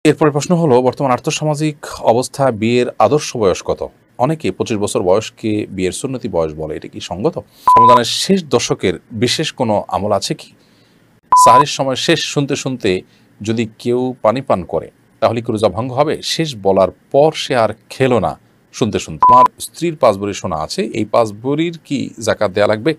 এরপরে প্রশ্ন হলো, বর্তমান আর্থসামাজিক অবস্থা বিয়ের আদর্শ বয়স কত? অনেকে ২৫ বছর বয়সকে বিয়ের সুন্নতি বয়স বলে। এটা কি সঙ্গত? রমজানের শেষ দশকের বিশেষ কোনো আমল আছে কি? সাহরির সময় শেষ শুনতে শুনতে যদি কেউ পানি পান করে তাহলে কি রোজা ভঙ্গ হবে? শেষ বলার পর সে আর খেলো না শুনতে শুনতে। আমার স্ত্রীর ৫ ভরি সোনা আছে, এই ৫ ভরির কি জাকাত দেওয়া লাগবে?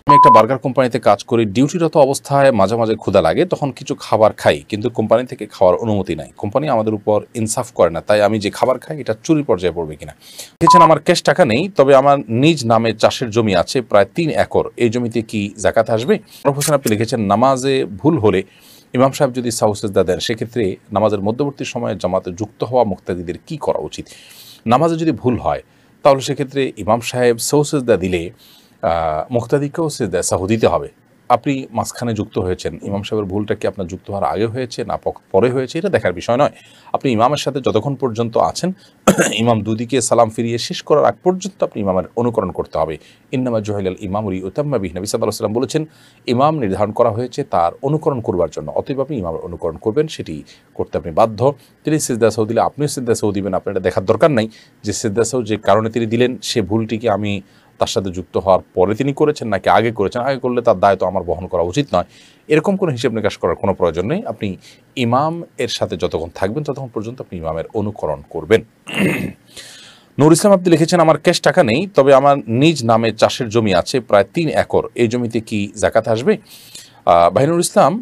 আমি একটা বার্গার কোম্পানিতে কাজ করি, ডিউটিরত অবস্থায় মাঝে মাঝে ক্ষুধা লাগে, তখন কিছু খাবার খাই, কিন্তু কোম্পানি থেকে খাওয়ার অনুমতি নাই। কোম্পানি আমাদের উপর ইনসাফ করে না, তাই আমি যে খাবার খাই এটা চুরি পর্যায়ে পড়বে কিনা? লিখেছেন, আমার ক্যাশ টাকা নেই, তবে আমার নিজ নামে চাষের জমি আছে প্রায় ৩ একর, এই জমিতে কি জাকাত আসবে? প্রফেসর, আপনি লিখেছেন, নামাজে ভুল হলে ইমাম সাহেব যদি সাহু সিজদা দেন, সেক্ষেত্রে নামাজের মধ্যবর্তী সময়ে জামাতে যুক্ত হওয়া মুক্তাদিদের কি করা উচিত? নামাজে যদি ভুল হয় তাহলে সেক্ষেত্রে ইমাম সাহেব সাহু সিজদা দিলে মুক্তাদিকেও সিজদা সাহু দিতে হবে। আপনি মাঝখানে যুক্ত হয়েছেন, ইমাম সাহেবের ভুলটা কি আপনার যুক্ত হওয়ার আগে হয়েছে না পরে হয়েছে, এটা দেখার বিষয় নয়। আপনি ইমামের সাথে যতক্ষণ পর্যন্ত আছেন, ইমাম দুদিকে সালাম ফিরিয়ে শেষ করার আগ পর্যন্ত আপনি ইমামের অনুকরণ করতে হবে। ইন্নামা জুহিলাল ইমামুল লিইউতাম্মা বিহি, নবী সাল্লাল্লাহু আলাইহি ওয়াসাল্লাম বলেছেন, ইমাম নির্ধারণ করা হয়েছে তার অনুকরণ করবার জন্য, অতএব আপনি ইমামের অনুকরণ করবেন, সেটি করতে আপনি বাধ্য। তিনি সিজদা সাহু দিলে আপনিও সিজদা সাহু দিবেন। আপনার এটা দেখার দরকার নাই যে সিজদা সাহু যে কারণে তিনি দিলেন সে ভুলটিকে আমি তার সাথে যুক্ত হওয়ার পরে তিনি করেছেন নাকি আগে করেছেন। আগে করলে তার দায় তো আমার বহন করা উচিত নয়। এরকম কোনো হিসেব নিকাশ করার কোনো প্রয়োজন নেই। আপনি ইমাম এর সাথে যতক্ষণ থাকবেন ততক্ষণ পর্যন্ত আপনি ইমামের অনুকরণ করবেন। নূর ইসলাম, আপনি লিখেছেন, আমার ক্যাশ টাকা নেই, তবে আমার নিজ নামে চাষের জমি আছে প্রায় ৩ একর, এই জমিতে কি জাকাত আসবে? ভাই নূর ইসলাম,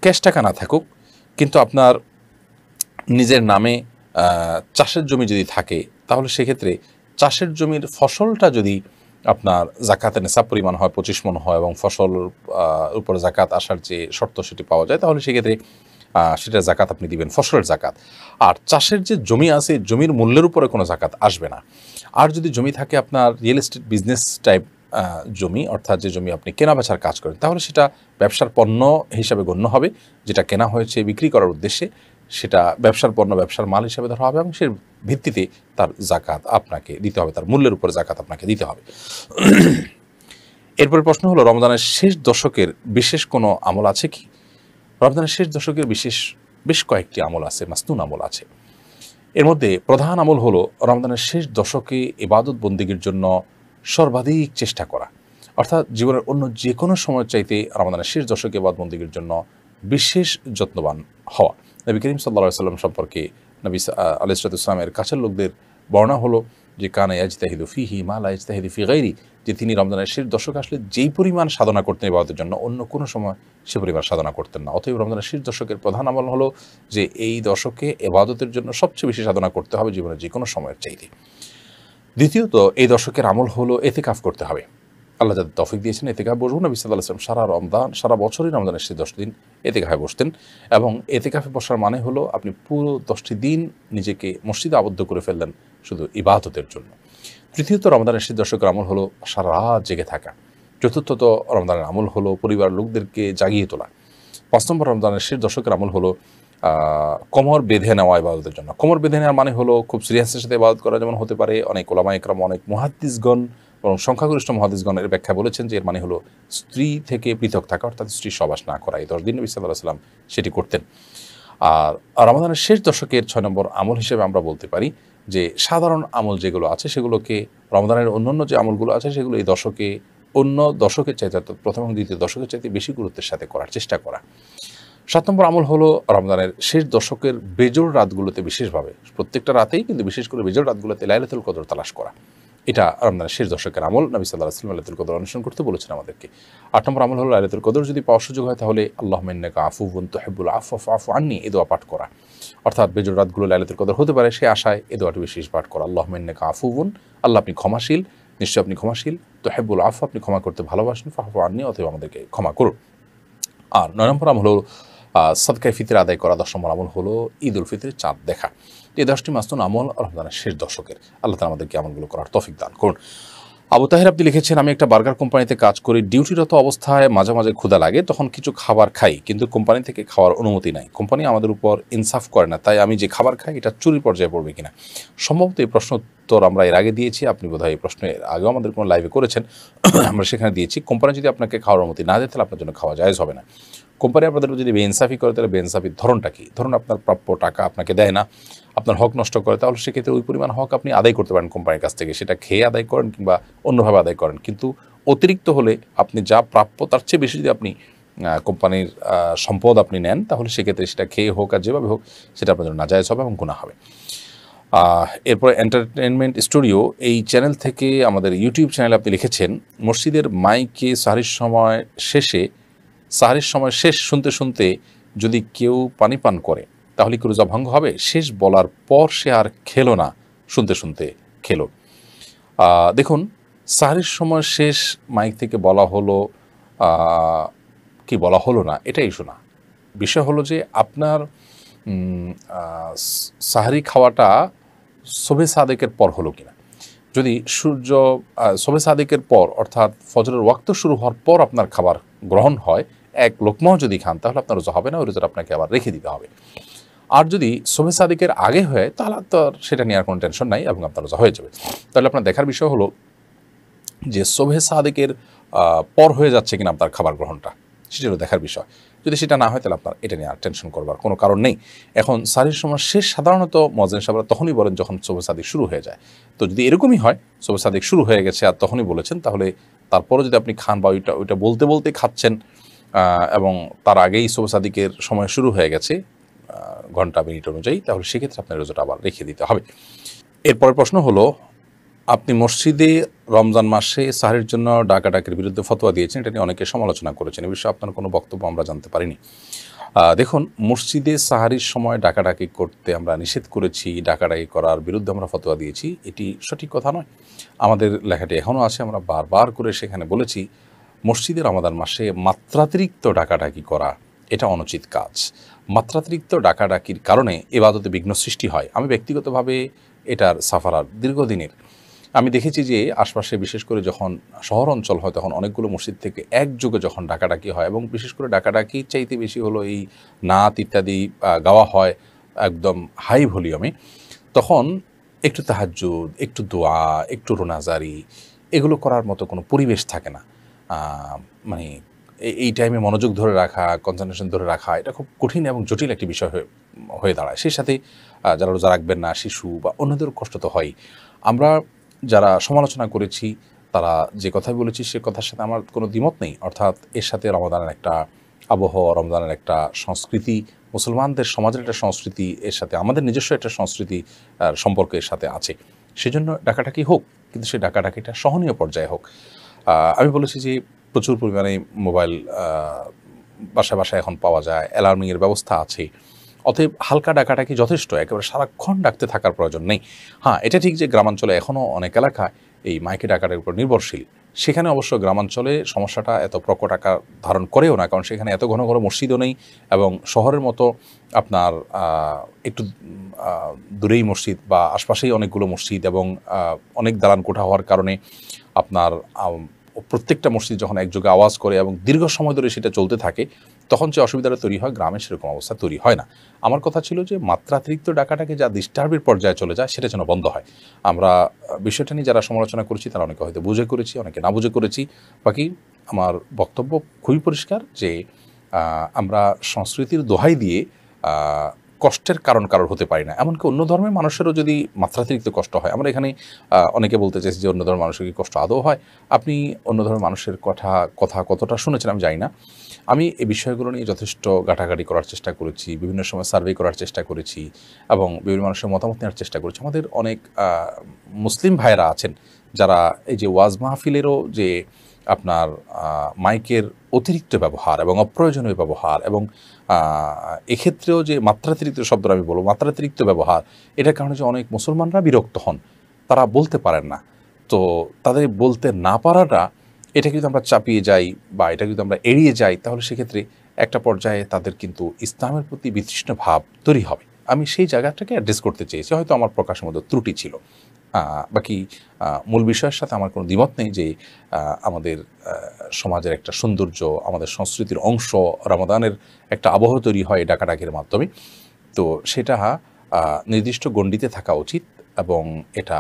ক্যাশ টাকা না থাকুক, কিন্তু আপনার নিজের নামে চাষের জমি যদি থাকে তাহলে সেক্ষেত্রে চাষের জমির ফসলটা যদি আপনার জাকাতের নেশাব পরিমাণ হয়, ২৫ মণ হয়, এবং ফসল উপর জাকাত আসার যে শর্ত সেটি পাওয়া যায়, তাহলে সেক্ষেত্রে সেটা জাকাত আপনি দিবেন, ফসলের জাকাত। আর চাষের যে জমি আছে, জমির মূল্যের উপরে কোনো জাকাত আসবে না। আর যদি জমি থাকে আপনার রিয়েল এস্টেট বিজনেস টাইপ জমি, অর্থাৎ যে জমি আপনি কেনা বেচার কাজ করেন, তাহলে সেটা ব্যবসার পণ্য হিসাবে গণ্য হবে। যেটা কেনা হয়েছে বিক্রি করার উদ্দেশ্যে, সেটা ব্যবসার পণ্য, ব্যবসার মাল হিসাবে ধরা হবে, এবং সেই ভিত্তিতে তার জাকাত আপনাকে দিতে হবে, তার মূল্যের উপরে জাকাত আপনাকে দিতে হবে। এরপরে প্রশ্ন হলো, রমজানের শেষ দশকের বিশেষ কোনো আমল আছে কি? রমজানের শেষ দশকের বেশ কয়েকটি আমল আছে, মাসনুন আমল আছে। এর মধ্যে প্রধান আমল হলো রমজানের শেষ দশকে ইবাদত বন্দেগীর জন্য সর্বাধিক চেষ্টা করা, অর্থাৎ জীবনের অন্য যে কোনো সময় চাইতে রমজানের শেষ দশকে ইবাদত বন্দেগীর জন্য বিশেষ যত্নবান হওয়া। নবী করিম সাল্লাল্লাহু আলাইহি ওয়াসাল্লাম সম্পর্কে নবী আলাইহিস সালামের কাছের লোকদের বর্ণনা হলো যে, কানা ইয়াজতাহিদু ফিহি মা লা ইয়াজতাহিদু ফি গায়রি, যে তিনি রমজানের শেষ দশক আসলে যেই পরিমাণ সাধনা করতেন ইবাদতের জন্য, অন্য কোনো সময় সে পরিমাণ সাধনা করতেন না। অতএব রমজানের শেষ দশকের প্রধান আমল হলো যে এই দশকে ইবাদতের জন্য সবচেয়ে বেশি সাধনা করতে হবে জীবনের যে কোনো সময়ের চাইতে। দ্বিতীয়ত, এই দশকের আমল হলো এতেকাফ করতে হবে। আল্লাহ যাদের তৌফিক দিয়েছেন এতেকাফ বসবো। নবী সাল্লাল্লাহু আলাইহি ওয়াসাল্লাম সারা বছরই রমজানের শেষ 10 দিন এতেকাফে বসতেন, এবং এতেকাফে বসার মানে হলো আপনি পুরো 10টি দিন নিজেকে মসজিদে আবদ্ধ করে ফেললেন শুধু ইবাদতের জন্য। তৃতীয়ত, রমজানের শেষ দশকের আমল হলো সারা রাত জেগে থাকা। চতুর্থত, রমজানের আমল হলো পরিবার লোকদেরকে জাগিয়ে তোলা। 5 নম্বর, রমজানের শেষ দশকের আমল হলো কোমর বেঁধে নেওয়া ইবাদতের জন্য। কোমর বেঁধে নেওয়ার মানে হলো খুব সিরিয়াসের সাথে ইবাদত করা, যেমন হতে পারে অনেক ওলামা ইকরাম, অনেক মুহাদ্দিসগণ এবং সংখ্যাগরিষ্ঠ মুহাদ্দিসগণের ব্যাখ্যা বলেছেন যে এর মানে হলো স্ত্রী থেকে পৃথক থাকা, অর্থাৎ স্ত্রী সহবাস না করা। এই 10 দিন নবী সাল্লাল্লাহু আলাইহি ওয়াসাল্লাম সেটি করতেন। আর রমজানের শেষ দশকের 6 নম্বর আমল হিসেবে আমরা বলতে পারি যে সাধারণ আমল যেগুলো আছে সেগুলোকে, রমজানের অন্যান্য যে আমলগুলো আছে সেগুলো এই দশকে অন্য দশকের চাইতে, অর্থাৎ প্রথম এবং দ্বিতীয় দশকের চাইতে বেশি গুরুত্বের সাথে করার চেষ্টা করা। 7 নম্বর আমল হলো রমজানের শেষ দশকের বেজোড় রাতগুলোতে, বিশেষভাবে প্রত্যেকটা রাতেই কিন্তু বিশেষ করে বেজোড় রাতগুলোতে লাইলাতুল কদর তালাশ করা। এটা রমজানের শেষ দশকের আমল। নবী সাল্লাল্লাহু আলাইহি ওয়াসাল্লাম লাইলাতুল কদর অনুসরণ করতে বলেছেন আমাদেরকে। 8 নম্বর আমল হলো লাইলাতুল কদর যদি পাওয়ার সুযোগ হয় তাহলে আল্লাহুম্মা ইন্নাকা আফুউন তুহিব্বুল আফওয়া ফাআফু আন্নী, এই দোয়া পাঠ করা। অর্থাৎ বেজোড় রাতগুলো লাইলাতুল কদর হতে পারে সে আশায় এই দোয়াটি বিশেষ পাঠ করা। আল্লাহুম্মা ইন্নাকা আফুউন, আল্লাহ আপনি ক্ষমাশীল, নিশ্চয় আপনি ক্ষমাশীল, তুহিব্বুল আফওয়া, আপনি ক্ষমা করতে ভালোবাসেন, ফাআফু আন্নী, অতএব আমাদেরকে ক্ষমা করুন। আর 9 নম্বর আমল হলো সাদকায়ে ফিতর আদায় করা। 10 নম্বর আমল হলো ঈদ উল ফিতরের চাঁদ দেখা। এই 10টি মাসনুন আমল রমজানের শেষ দশকের। আল্লাহ তাআলা আমাদেরকে আমলগুলো করার তৌফিক দান করুন। আবু তাহের, আপনি লিখেছেন, আমি একটা বার্গার কোম্পানিতে কাজ করি, ডিউটিরত অবস্থায় মাঝে মাঝে ক্ষুধা লাগে, তখন কিছু খাবার খাই, কিন্তু কোম্পানি থেকে খাওয়ার অনুমতি নাই। কোম্পানি আমাদের উপর ইনসাফ করে না, তাই আমি যে খাবার খাই এটা চুরি পর্যায়ে পড়বে কিনা? সম্ভবত এই প্রশ্ন উত্তর আমরা এর আগে দিয়েছি, আপনি বোধহয় এই প্রশ্নের আগেও আমাদের কোনো লাইভে করেছেন, আমরা সেখানে দিয়েছি। কোম্পানি যদি আপনাকে খাওয়ার অনুমতি না দেয় তাহলে আপনার জন্য খাওয়া জায়েজ হবে না। কোম্পানি আপনাদের যদি বেইনসাফি করে তাহলে বেইনসাফির ধরনটা কী? ধরুন আপনার প্রাপ্য টাকা আপনাকে দেয় না, আপনার হক নষ্ট করে, তাহলে সেক্ষেত্রে ওই পরিমাণ হক আপনি আদায় করতে পারেন কোম্পানির কাছ থেকে, সেটা খেয়ে আদায় করেন কিংবা অন্যভাবে আদায় করেন। কিন্তু অতিরিক্ত হলে আপনি যা প্রাপ্য তার চেয়ে বেশি যদি আপনি কোম্পানির সম্পদ আপনি নেন, তাহলে সেক্ষেত্রে সেটা খেয়ে হোক আর যেভাবে হোক সেটা আপনার জন্য নাজায়েজ হবে এবং গুনাহ হবে। এরপরে এন্টারটেনমেন্ট স্টুডিও এই চ্যানেল থেকে আমাদের ইউটিউব চ্যানেলে আপনি লিখেছেন, মসজিদের মাইকে সাহরির সময় শেষ শুনতে শুনতে যদি কেউ পানি পান করে তাহলে কি রোজা ভঙ্গ হবে? শেষ বলার পর সে আর খেলো না, শুনতে শুনতে খেলো। দেখুন, সাহরির সময় শেষ মাইক থেকে বলা হলো কি বলা হলো না, এটা ইস্যু না। বিষয় হলো যে আপনার সাহরি খাওয়াটা শোবে সাদেকের পর হলো কিনা। যদি সূর্য শোবে সাদেকের পর অর্থাৎ ফজরের ওয়াক্ত শুরু হওয়ার পর আপনার খাবার গ্রহণ হয়, এক লোকমাও যদি খান তাহলে আপনার রোজা হবে না, ওই রোজাটা আপনাকে আবার রেখে দিতে হবে। আর যদি শোবে সাদেকের আগে হয় তাহলে তো সেটা নিয়ে আর কোনো টেনশন নাই এবং আপনার রোজা হয়ে যাবে। তাহলে আপনার দেখার বিষয় হলো যে শোবে সাদেকের পর হয়ে যাচ্ছে কিনা আপনার খাবার গ্রহণটা, সেটারও দেখার বিষয়। যদি সেটা না হয় তাহলে আপনার এটা নিয়ে আর টেনশন করবার কোনো কারণ নেই। এখন সাহরির সময় শেষ সাধারণত মুয়াজ্জিন সাহেবরা তখনই বলেন যখন শোবে সাদিক শুরু হয়ে যায়। তো যদি এরকমই হয় শোবে সাদিক শুরু হয়ে গেছে আর তখনই বলেছেন, তাহলে তারপরে যদি আপনি খান বা ওইটা বলতে বলতে খাচ্ছেন এবং তার আগেই শোবে সাদিকের সময় শুরু হয়ে গেছে ঘন্টা মিনিট অনুযায়ী, তাহলে সেক্ষেত্রে আপনার রোজাটা আবার রেখে দিতে হবে। এরপরের প্রশ্ন হলো, আপনি মসজিদে রমজান মাসে সাহরির জন্য ডাকাডাকির বিরুদ্ধে ফতোয়া দিয়েছেন, এটা নিয়ে অনেকে সমালোচনা করেছেন, এ বিষয়ে আপনার কোনো বক্তব্য আমরা জানতে পারিনি। দেখুন, মসজিদে সাহরির সময় ডাকাডাকি করতে আমরা নিষেধ করেছি, ডাকাডাকি করার বিরুদ্ধে আমরা ফতোয়া দিয়েছি, এটি সঠিক কথা নয়। আমাদের লেখাটি এখনও আছে, আমরা বারবার করে সেখানে বলেছি মসজিদে রমাদান মাসে মাত্রাতিরিক্ত ডাকাডাকি করা এটা অনুচিত কাজ। মাত্রাতিরিক্ত ডাকাডাকির কারণে ইবাদতে বিঘ্ন সৃষ্টি হয়। আমি ব্যক্তিগতভাবে এটার সাফারার দীর্ঘদিনের আমি দেখেছি যে আশপাশে বিশেষ করে যখন শহর অঞ্চল হয় তখন অনেকগুলো মসজিদ থেকে একযোগে যখন ডাকাডাকি হয় এবং বিশেষ করে ডাকাডাকির চাইতে বেশি হলো এই নাত ইত্যাদি গাওয়া হয় একদম হাই ভলিউমে, তখন একটু তাহাজ্জুদ, একটু দোয়া, একটু রোনাজারি এগুলো করার মতো কোনো পরিবেশ থাকে না। মানে এই টাইমে মনোযোগ ধরে রাখা, কনসেন্ট্রেশন ধরে রাখা এটা খুব কঠিন এবং জটিল একটি বিষয় হয়ে দাঁড়ায়। সেই সাথে যারা রোজা রাখবেন না, শিশু বা অন্যদের কষ্ট তো হয়। আমরা যারা সমালোচনা করেছি তারা যে কথাই বলেছি সে কথার সাথে আমার কোনো দ্বিমত নেই। অর্থাৎ এর সাথে রমাদানের একটা আবহাওয়া, রমজানের একটা সংস্কৃতি, মুসলমানদের সমাজের একটা সংস্কৃতি, এর সাথে আমাদের নিজস্ব একটা সংস্কৃতি সম্পর্ক এর সাথে আছে। সেজন্য ডাকাডাকি হোক, কিন্তু সেই ডাকাডাকিটা সহনীয় পর্যায়ে হোক। আমি বলেছি যে প্রচুর পরিমাণে মোবাইল বাসায় বাসায় এখন পাওয়া যায়, অ্যালার্মিংয়ের ব্যবস্থা আছে। অতএব হালকা ডাকাডাকি যথেষ্ট, একেবারে সারাক্ষণ ডাকতে থাকার প্রয়োজন নেই। হ্যাঁ, এটা ঠিক যে গ্রামাঞ্চলে এখনও অনেক এলাকায় এই মাইকে ডাকাডাকির উপর নির্ভরশীল। সেখানে অবশ্য গ্রামাঞ্চলে সমস্যাটা এত প্রকট আকার ধারণ করেও না, কারণ সেখানে এত ঘন ঘন মসজিদও নেই এবং শহরের মতো আপনার একটু দূরেই মসজিদ বা আশপাশেই অনেকগুলো মসজিদ এবং অনেক দালান কোঠা হওয়ার কারণে আপনার প্রত্যেকটা মসজিদ যখন একযোগে আওয়াজ করে এবং দীর্ঘ সময় ধরে সেটা চলতে থাকে তখন যে অসুবিধাটা তৈরি হয়, গ্রামে সেরকম অবস্থা তৈরি হয় না। আমার কথা ছিল যে মাত্রাতিরিক্ত ডাকাটাকে যা ডিস্টার্বের পর্যায়ে চলে যায় সেটা যেন বন্ধ হয়। আমরা বিষয়টা নিয়ে যারা সমালোচনা করেছি তারা অনেকে হয়তো বুঝে করেছি, অনেকে না বুঝে করেছি। বাকি আমার বক্তব্য খুবই পরিষ্কার যে আমরা সংস্কৃতির দোহাই দিয়ে কষ্টের কারণ কারোর হতে পারি না। এমনকি অন্য ধর্মের মানুষেরও যদি মাত্রাতিরিক্ত কষ্ট হয়, আমরা এখানে অনেকে বলতে চাইছি যে অন্য ধর্মের মানুষের কি কষ্ট আদৌ হয়। আপনি অন্য ধর্মের মানুষের কথা কতটা শুনেছেন আমি জানি না। আমি এই বিষয়গুলো নিয়ে যথেষ্ট ঘাটাঘাটি করার চেষ্টা করেছি, বিভিন্ন সময় সার্ভে করার চেষ্টা করেছি এবং বিভিন্ন মানুষের মতামত নেওয়ার চেষ্টা করেছি। আমাদের অনেক মুসলিম ভাইয়েরা আছেন যারা এই যে ওয়াজ মাহফিলেরও যে আপনার মাইকের অতিরিক্ত ব্যবহার এবং অপ্রয়োজনীয় ব্যবহার এবং এক্ষেত্রেও যে মাত্রাতিরিক্ত শব্দটা আমি বলবো, মাত্রাতিরিক্ত ব্যবহার, এটার কারণে যে অনেক মুসলমানরা বিরক্ত হন, তারা বলতে পারেন না। তো তাদের বলতে না পারাটা এটা কিন্তু আমরা চাপিয়ে যাই বা এটা কিন্তু আমরা এড়িয়ে যাই, তাহলে সেক্ষেত্রে একটা পর্যায়ে তাদের কিন্তু ইসলামের প্রতি বিতৃষ্ণ ভাব তৈরি হবে। আমি সেই জায়গাটাকে অ্যাড্রেস করতে চেয়েছি, হয়তো আমার প্রকাশের মধ্যে ত্রুটি ছিল। বাকি মূল বিষয়ের সাথে আমার কোনো দ্বিমত নেই যে আমাদের সমাজের একটা সৌন্দর্য, আমাদের সংস্কৃতির অংশ, রমাদানের একটা আবহ তৈরি হয় ডাকাডাকির মাধ্যমে। তো সেটা নির্দিষ্ট গণ্ডিতে থাকা উচিত এবং এটা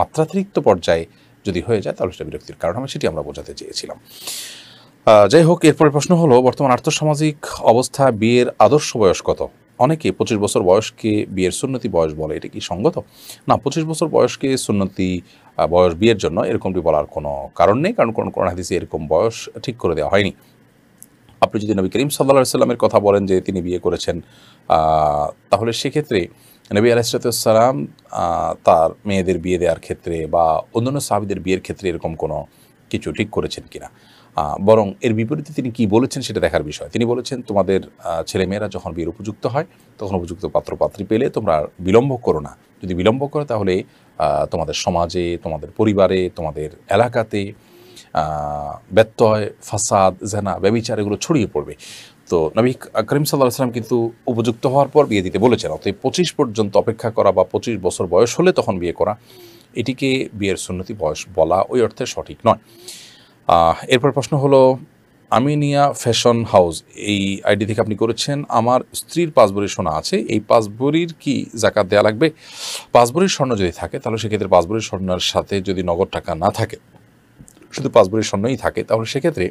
মাত্রাতিরিক্ত পর্যায়ে যদি হয়ে যায় তাহলে সেটা বিরক্তির কারণ হবে, সেটি আমরা বোঝাতে চেয়েছিলাম। যাই হোক, এরপরের প্রশ্ন হলো, বর্তমান আর্থসামাজিক অবস্থা বিয়ের আদর্শ বয়স কত? অনেকে 25 বছর বয়সকে বিয়ের সুন্নতি বয়স বলে, এটা কি সঙ্গত? না, 25 বছর বয়সকে সুন্নতি বয়স বিয়ের জন্য এরকমটি বলার কোনো কারণ নেই, কারণ কোন হাদিসে এরকম বয়স ঠিক করে দেওয়া হয়নি। আপনি যদি নবী করিম সাল্লাল্লাহু আলাইহি সাল্লামের কথা বলেন যে তিনি বিয়ে করেছেন, তাহলে সেক্ষেত্রে নবী আলাইহিসসালাম তার মেয়েদের বিয়ে দেওয়ার ক্ষেত্রে বা অন্যান্য সাহাবীদের বিয়ের ক্ষেত্রে এরকম কোনো কিছু ঠিক করেছেন কিনা, বরং এর বিপরীতে তিনি কি বলেছেন সেটা দেখার বিষয়। তিনি বলেছেন, তোমাদের ছেলেমেয়েরা যখন বিয়ের উপযুক্ত হয় তখন উপযুক্ত পাত্রপাত্রী পেলে তোমরা বিলম্ব করো না। যদি বিলম্ব করো তাহলে তোমাদের সমাজে, তোমাদের পরিবারে, তোমাদের এলাকাতে ব্যত্যয়, ফাসাদ, জেনা, ব্যভিচার এগুলো ছড়িয়ে পড়বে। তো নবী করিম সাল্লাল্লাহু আলাইহি ওয়াসাল্লাম কিন্তু উপযুক্ত হওয়ার পর বিয়ে দিতে বলেছেন। অতএব 25 পর্যন্ত অপেক্ষা করা বা 25 বছর বয়স হলে তখন বিয়ে করা, এটিকে বিয়ের সুন্নতি বয়স বলা ওই অর্থে সঠিক নয়। এরপর প্রশ্ন হলো, আমিনিয়া ফ্যাশন হাউস, এই আইডি থেকে আপনি করেছেন, আমার স্ত্রীর 5 ভরির সোনা আছে, এই 5 ভরির কি জাকাত দেওয়া লাগবে? 5 ভরির স্বর্ণ যদি থাকে তাহলে সেক্ষেত্রে 5 ভরির স্বর্ণের সাথে যদি নগদ টাকা না থাকে, শুধু 5 ভরির স্বর্ণই থাকে, তাহলে সেক্ষেত্রে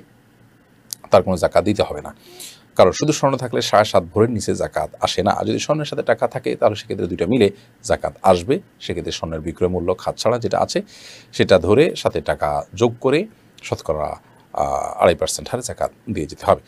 তার কোনো জাকাত দিতে হবে না। কারণ শুধু স্বর্ণ থাকলে 7.5 ভরির নিচে জাকাত আসে না। আর যদি স্বর্ণের সাথে টাকা থাকে তাহলে সেক্ষেত্রে দুইটা মিলে জাকাত আসবে। সেক্ষেত্রে স্বর্ণের বিক্রয় মূল্য খাত ছাড়া যেটা আছে সেটা ধরে সাথে টাকা যোগ করে শতকরা 2.5% হারে জাকাত দিয়ে যেতে হবে।